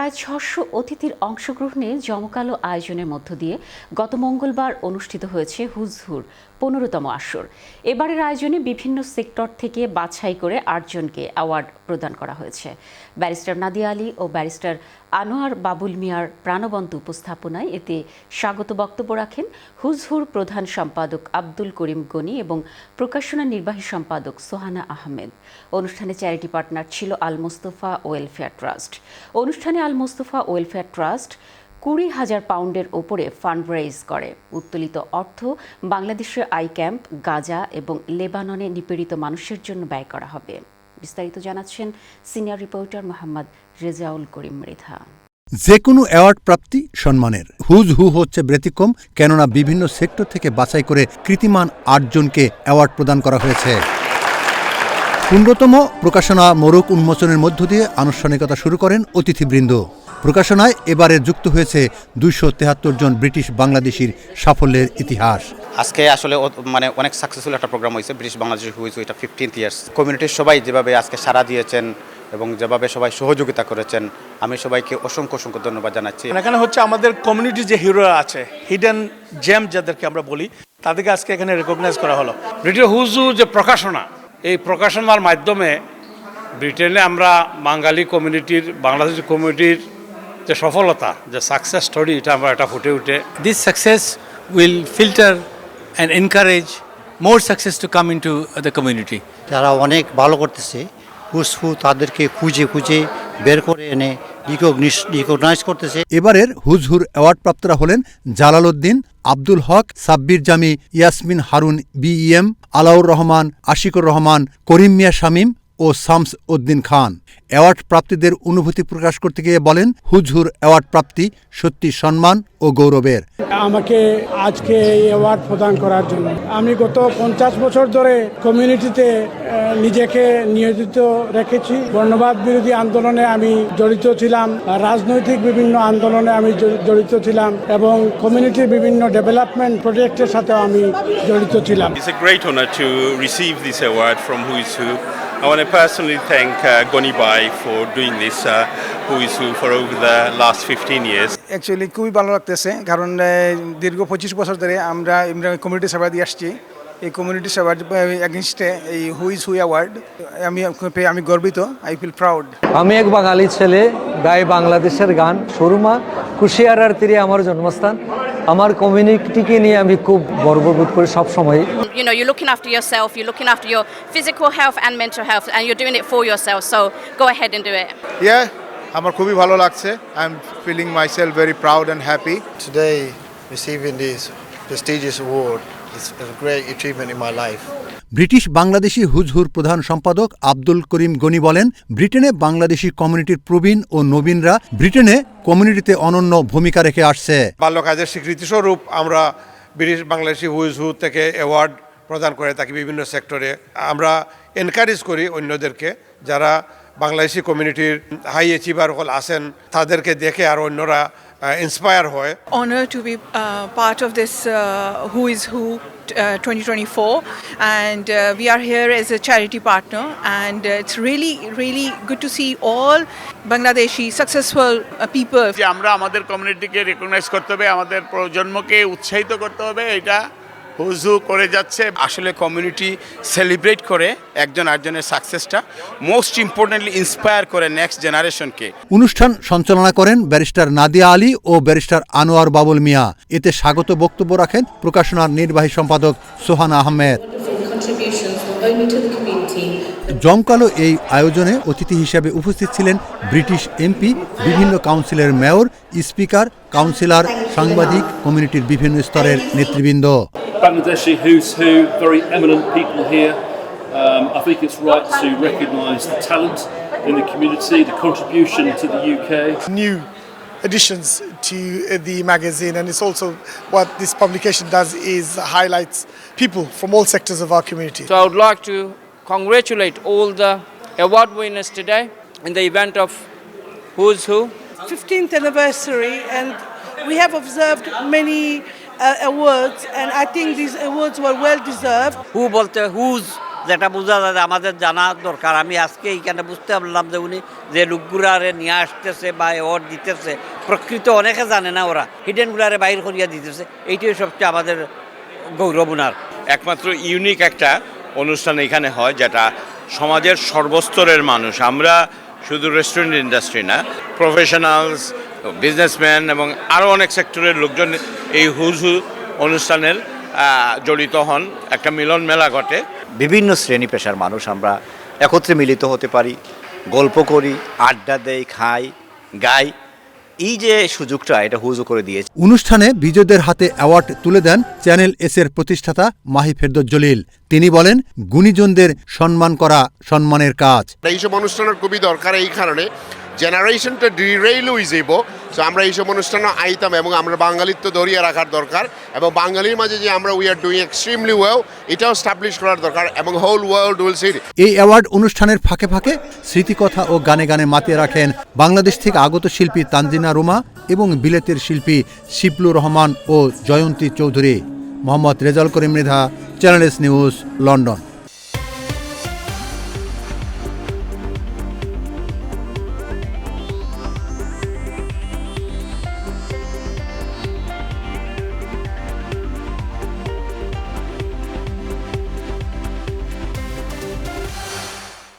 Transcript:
প্রায় ৬০০ অতিথির অংশগ্রহণে জমকালো আয়োজনের মধ্য দিয়ে গত মঙ্গলবার অনুষ্ঠিত হয়েছে হুজহুর ১৫তম আসর। এবারের আয়োজনে বিভিন্ন সেক্টর থেকে বাছাই করে ৮ জনকে অ্যাওয়ার্ড প্রদান করা হয়েছে। ব্যারিস্টার নাদিয়া আলী ও ব্যারিস্টার আনোয়ার বাবুল মিয়ার প্রাণবন্ত উপস্থাপনায় এতে স্বাগত বক্তব্য রাখেন হুজহুর প্রধান সম্পাদক আব্দুল করিম গনি এবং প্রকাশনা নির্বাহী সম্পাদক সোহানা আহমেদ। অনুষ্ঠানে চ্যারিটি পার্টনার ছিল আল মোস্তফা ওয়েলফেয়ার ট্রাস্ট। অনুষ্ঠানে আল মোস্তফা ওয়েলফেয়ার ট্রাস্ট ২০,০০০ পাউন্ডের ওপরে ফান্ড রেইজ করে। উত্তোলিত অর্থ বাংলাদেশের আই ক্যাম্প, গাজা এবং লেবাননে নিপীড়িত মানুষের জন্য ব্যয় করা হবে। বিস্তারিত জানাচ্ছেন সিনিয়র রিপোর্টার মোহাম্মদ রেজাউল করিম মৃধা। যে কোনো অ্যাওয়ার্ড প্রাপ্তি সম্মানের। হুজহু হচ্ছে ব্যতিক্রম, কেননা বিভিন্ন সেক্টর থেকে বাছাই করে কৃতিমান ৮ জনকে অ্যাওয়ার্ড প্রদান করা হয়েছে। ১৫তম প্রকাশনা মোড়ক উন্মোচনের মধ্য দিয়ে আনুষ্ঠানিকতা শুরু করেন অতিথিবৃন্দ। প্রকাশনায় এবারে যুক্ত হয়েছে ২৭৩ জন ব্রিটিশ বাংলাদেশির সাফল্যের ইতিহাস। আজকে আসলে অনেক সাকসেসফুল একটা প্রোগ্রাম হয়েছে ব্রিটিশ বাংলাদেশি হুইজ এটা 15th ইয়ার্স। কমিউনিটির সবাই যেভাবে আজকে সাড়া দিয়েছেন এবং যেভাবে সবাই সহযোগিতা করেছেন, আমি সবাইকে অসংখ্য অসংখ্য ধন্যবাদ জানাচ্ছি। এখানে হচ্ছে আমাদের কমিউনিটি যে হিরোরা আছে, হিডেন জেম যাদেরকে আমরা বলি, তাদেরকে আজকে এখানে রেকগনাইজ করা হলো। ব্রিটিশ হুজু যে প্রকাশনা, এই প্রকাশনার মাধ্যমে ব্রিটেনে আমরা বাঙালি কমিউনিটির, বাংলাদেশি কমিউনিটির যে সফলতা, যে সাকসেস স্টোরি, এটা ফুটে উঠে। This success will filter and encourage more success to come into the community. যারা অনেক ভালো করতেছে, হুজহু তাদেরকে খুঁজে খুঁজে বের করে এনে রিকগনাইজ করতেছে। এবারের হুজহুর অ্যাওয়ার্ড প্রাপ্তরা হলেন জালালউদ্দিন, আব্দুল হক, সাব্বির জামি, ইয়াসমিন হারুন বিইএম, আলাউর রহমান, আশিকুর রহমান, করিম মিয়া শামীম ও শামস উদ্দিন খান। অ্যাওয়ার্ড প্রাপ্তিদের অনুভূতি প্রকাশ করতে গিয়ে বলেন, হুজহুর অ্যাওয়ার্ড প্রাপ্তি সত্যি সম্মান ও গৌরবের। আমাকে আজকে এই অ্যাওয়ার্ড প্রদান করার জন্য, আমি গত ৫০ বছর ধরে কমিউনিটিতে নিজেকে নিয়োজিত রেখেছি। বর্ণবাদ বিরোধী আন্দোলনে আমি জড়িত ছিলাম, রাজনৈতিক বিভিন্ন আন্দোলনে আমি জড়িত ছিলাম এবং কমিউনিটির বিভিন্ন ডেভেলপমেন্ট প্রজেক্টের সাথেও আমি জড়িত ছিলাম। It's a great honor to receive this award from Who is Who. I want to personally thank Goni Bhai for doing this Who is Who for over the last 15 years. Actually খুবই ভালো লাগতেছে, কারণ দীর্ঘ ২৫ বছর ধরে আমরা community সেবা দিয়ে আসছি। এই কমিউনিটি সেবার এগেনস্টে এই হু ইজ হু অ্যাওয়ার্ড আমি গর্বিত। I feel proud. আমি এক বাঙালি ছেলে, গাই বাংলাদেশের গান। সুরমা কুশিয়ারার তীরে আমার জন্মস্থান। আমার কমিউনিটিকে নিয়ে আমি খুব গর্ববোধ করি সব সময়। You know, you're looking after yourself, you're looking after your physical health and mental health, and you're doing it for yourself, so go ahead and do it. Yeah, আমার খুবই ভালো লাগছে. I'm feeling myself very proud and happy. Today, receiving this prestigious award is a great achievement in my life. British Bangladeshi হুজহুর প্রধান সম্পাদক আব্দুল করিম গনি বলেন, ব্রিটেনে বাংলাদেশি কমিউনিটির প্রবীণ ও নবীনরা ব্রিটেনে কমিউনিটিতে অনন্য ভূমিকা রেখে আসছে। বাল্য কাজের স্বীকৃতিস্বরূপ আমরা ব্রিটিশ বাংলাদেশি হুজহু থেকে অ্যাওয়ার্ড প্রদান করে থাকি বিভিন্ন সেক্টরে। আমরা এনকারেজ করি অন্যদেরকে, যারা বাংলাদেশি কমিউনিটির হাই অ্যাচিভার হল আছেন, তাদেরকে দেখে আর অন্যরা inspire হয়। Honor to be part of this Who is Who 2024, and we are here as a charity partner, and it's really good to see all Bangladeshi successful people. যে আমরা আমাদের কমিউনিটিকে রেকগনাইজ করতে হবে, আমাদের প্রজন্মকে উৎসাহিত করতে হবে, এটা হুজহু করে যাচ্ছে। আসলে কমিউনিটি সেলিব্রেট করে একজন আরেকজনের সাকসেসটা, মোস্ট ইম্পর্টেন্টলি ইন্সপায়ার করে নেক্সট জেনারেশনকে। অনুষ্ঠান সঞ্চালনা করেন ব্যারিস্টার নাদিয়া আলী ও ব্যারিস্টার আনোয়ার বাবুল মিয়া। এতে স্বাগত বক্তব্য রাখেন প্রকাশনার নির্বাহী সম্পাদক সোহানা আহমেদ। জমকালো এই আয়োজনে অতিথি হিসেবে উপস্থিত ছিলেন ব্রিটিশ এমপি, বিভিন্ন কাউন্সিলের মেয়র, স্পিকার, কাউন্সিলর, সাংবাদিক, কমিউনিটির বিভিন্ন স্তরের নেতৃবৃন্দ। Bangladeshi Who's Who, very eminent people here. I think it's right to recognise the talent in the community, the contribution to the UK. New additions to the magazine, and it's also what this publication does is highlights people from all sectors of our community. So I would like to congratulate all the award winners today in the event of Who's Who. 15th anniversary, and we have observed many awards, and I think these awards were well deserved. Who bolte who's যেটা বোঝা যায় আমাদের জানা দরকার। আমি আজকে এইখানে বুঝতে পারলাম যে উনি যে লোকগুলারে নিয়ে আসতেছে বা অ্যাওয়ার্ড দিতেছে প্রকৃত অনেকে জানে না, ওরা হিডেনগুলারে বাইর করিয়া দিতেছে, এইটাই সবচেয়ে আমাদের গৌরব ওনার। একমাত্র ইউনিক একটা অনুষ্ঠান এখানে হয় যেটা সমাজের সর্বস্তরের মানুষ, আমরা শুধু রেস্টুরেন্ট ইন্ডাস্ট্রি না, প্রফেশনালস, বিজনেসম্যান এবং আরও অনেক সেক্টরের লোকজন এই হুজ হু অনুষ্ঠানের জড়িত হন, একটা মিলন মেলা ঘটে। বিভিন্ন শ্রেণী পেশার মানুষ আমরা একত্রে মিলিত হতে পারি, গল্প করি, আড্ডা দেই, খাই, গাই। এই যে সুযোগটা এটা হুজু করে দিয়েছে। অনুষ্ঠানে বিজয়ীদের হাতে অ্যাওয়ার্ড তুলে দেন চ্যানেল এস এর প্রতিষ্ঠাতা মাহি ফেরদৌস জলিল। তিনি বলেন, গুণীজনদের সম্মান করা সম্মানের কাজ। এইসব অনুষ্ঠানের খুবই দরকার, এই কারণে জেনারেশনটা ডিরেইল হয়ে যাব। সো আমরা এইসব অনুষ্ঠানে আইতাম এবং আমরা বাঙালিত্ব ধরিয়ে রাখার দরকার এবং বাঙালির মাঝে যে আমরা we are doing extremely well এটাও স্টাবলিশ করার দরকার এবং হোল ওয়ার্ল্ড উইল সি। এই অ্যাওয়ার্ড অনুষ্ঠানের ফাঁকে ফাঁকে স্মৃতিকথা ও গানে গানে মাতিয়ে রাখেন বাংলাদেশ থেকে আগত শিল্পী তানজিনা রুমা এবং বিলেতের শিল্পী শিবলুর রহমান ও Joyanti Chowdhury. Mohammad Rezaul Karim Mridha, channel S news, London.